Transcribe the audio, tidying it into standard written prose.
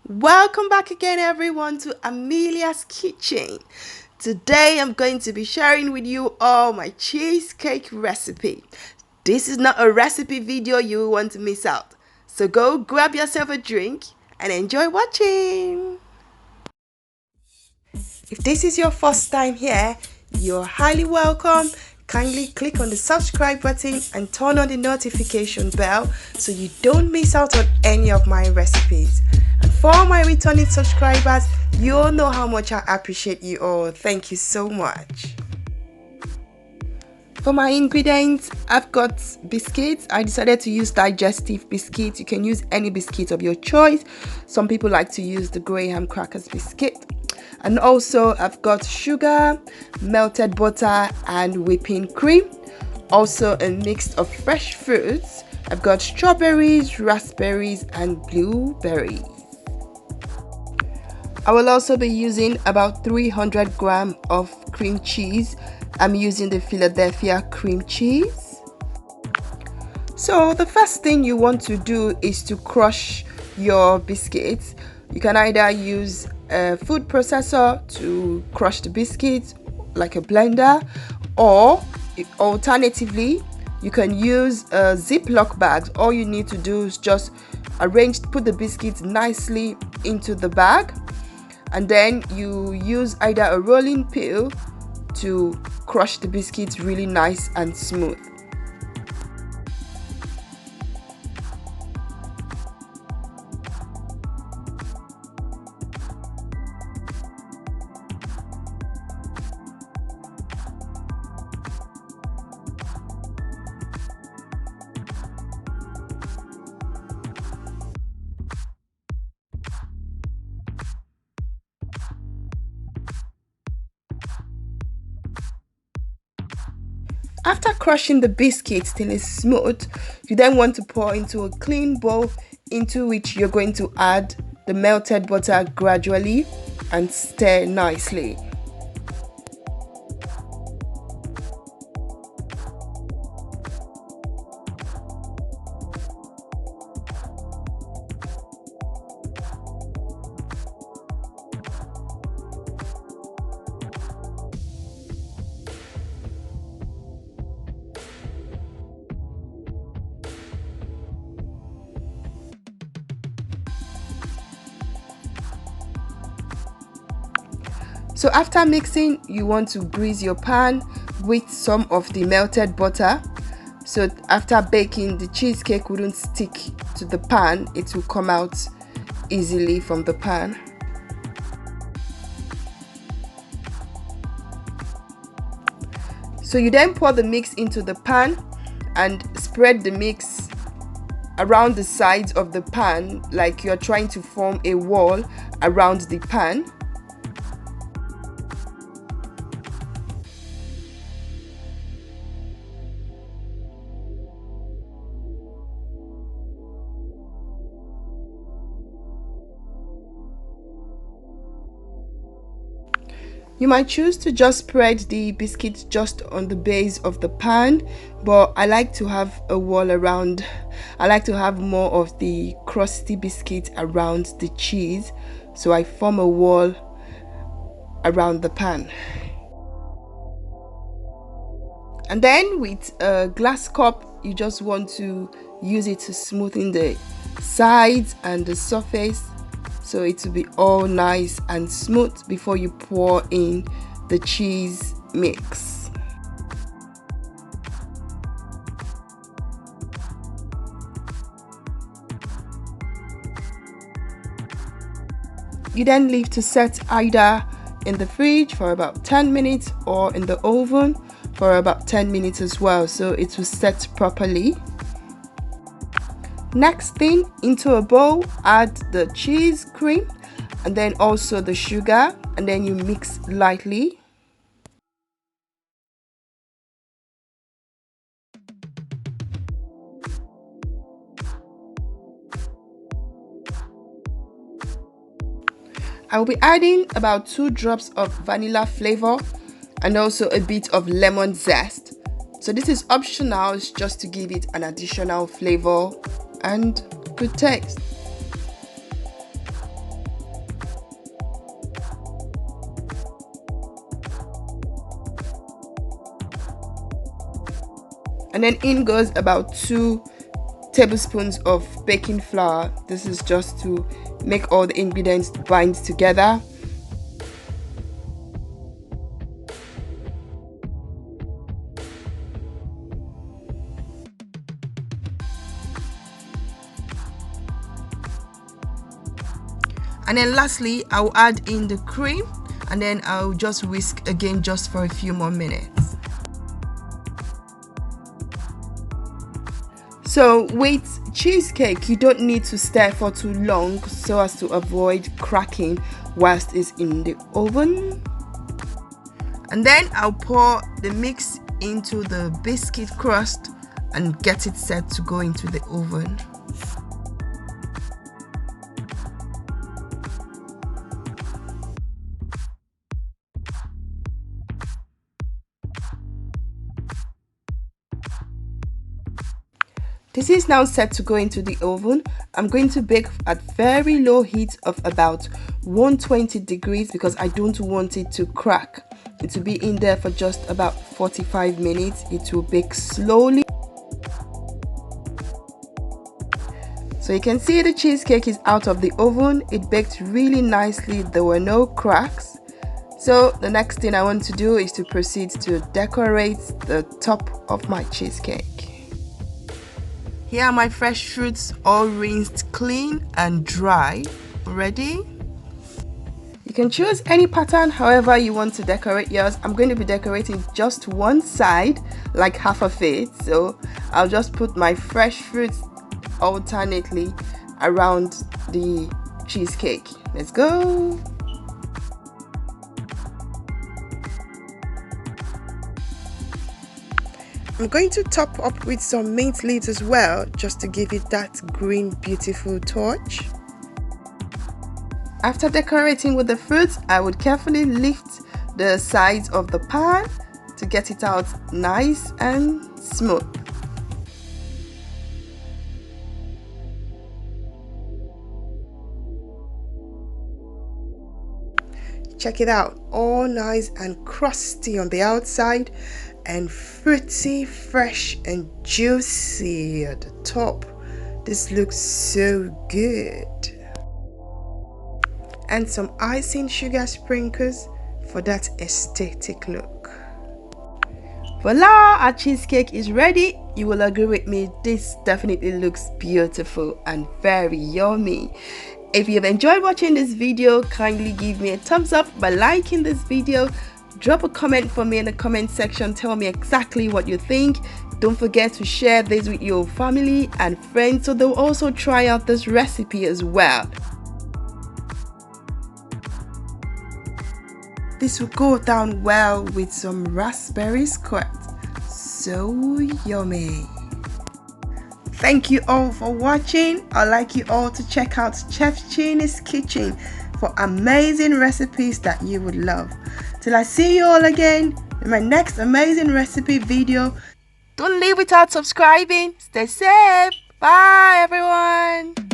Welcome back again, everyone, to Amelia's Kitchen. Today, I'm going to be sharing with you all my cheesecake recipe. This is not a recipe video you will want to miss out. So go grab yourself a drink and enjoy watching. If this is your first time here, you're highly welcome. Kindly click on the subscribe button and turn on the notification bell so you don't miss out on any of my recipes. And for my returning subscribers, you all know how much I appreciate you all. Thank you so much. For my ingredients, I've got biscuits. I decided to use digestive biscuits. You can use any biscuit of your choice. Some people like to use the Graham crackers biscuit. And also I've got sugar, melted butter and whipping cream. Also a mix of fresh fruits. I've got strawberries, raspberries and blueberries. I will also be using about 300 grams of cream cheese. I'm using the Philadelphia cream cheese. So the first thing you want to do is to crush your biscuits. You can either use a food processor to crush the biscuits like a blender, or alternatively you can use Ziploc bags. All you need to do is just put the biscuits nicely into the bag, and then you use either a rolling pin to crush the biscuits really nice and smooth. After crushing the biscuits till it's smooth, you then want to pour into a clean bowl into which you're going to add the melted butter gradually and stir nicely. So after mixing, you want to grease your pan with some of the melted butter. So after baking, the cheesecake wouldn't stick to the pan. It will come out easily from the pan. So you then pour the mix into the pan and spread the mix around the sides of the pan like you're trying to form a wall around the pan. You might choose to just spread the biscuits just on the base of the pan, but I like to have a wall around. I like to have more of the crusty biscuit around the cheese, so I form a wall around the pan. And then with a glass cup, you just want to use it to smoothen the sides and the surface, so it will be all nice and smooth before you pour in the cheese mix. You then leave to set either in the fridge for about 10 minutes or in the oven for about 10 minutes as well, so it will set properly. Next thing, into a bowl, add the cheese cream and then also the sugar, and then you mix lightly. I will be adding about 2 drops of vanilla flavor and also a bit of lemon zest. So this is optional, it's just to give it an additional flavor and good taste. And then in goes about 2 tablespoons of baking flour. This is just to make all the ingredients bind together. And then lastly, I'll add in the cream, and then I'll just whisk again just for a few more minutes. So with cheesecake, you don't need to stir for too long so as to avoid cracking whilst it's in the oven. And then I'll pour the mix into the biscuit crust and get it set to go into the oven. This is now set to go into the oven. I'm going to bake at very low heat of about 120 degrees because I don't want it to crack. It will be in there for just about 45 minutes. It will bake slowly. So you can see the cheesecake is out of the oven. It baked really nicely. There were no cracks. So the next thing I want to do is to proceed to decorate the top of my cheesecake. Here are my fresh fruits, all rinsed clean and dry. Ready? You can choose any pattern however you want to decorate yours. I'm going to be decorating just one side, like half of it. So I'll just put my fresh fruits alternately around the cheesecake. Let's go! I'm going to top up with some mint leaves as well, just to give it that green beautiful touch. After decorating with the fruits, I would carefully lift the sides of the pan to get it out nice and smooth. Check it out, all nice and crusty on the outside and fruity, fresh and juicy at the top. This looks so good. And some icing sugar sprinkles for that aesthetic look. Voila, our cheesecake is ready. You will agree with me, this definitely looks beautiful and very yummy. If you have enjoyed watching this video, kindly give me a thumbs up by liking this video. Drop a comment for me in the comment section. Tell me exactly what you think. Don't forget to share this with your family and friends so they'll also try out this recipe as well. This will go down well with some raspberry squirt. So yummy. Thank you all for watching. I'd like you all to check out Chef Chinny's Kitchen for amazing recipes that you would love. Till I see you all again in my next amazing recipe video. Don't leave without subscribing. Stay safe. Bye everyone.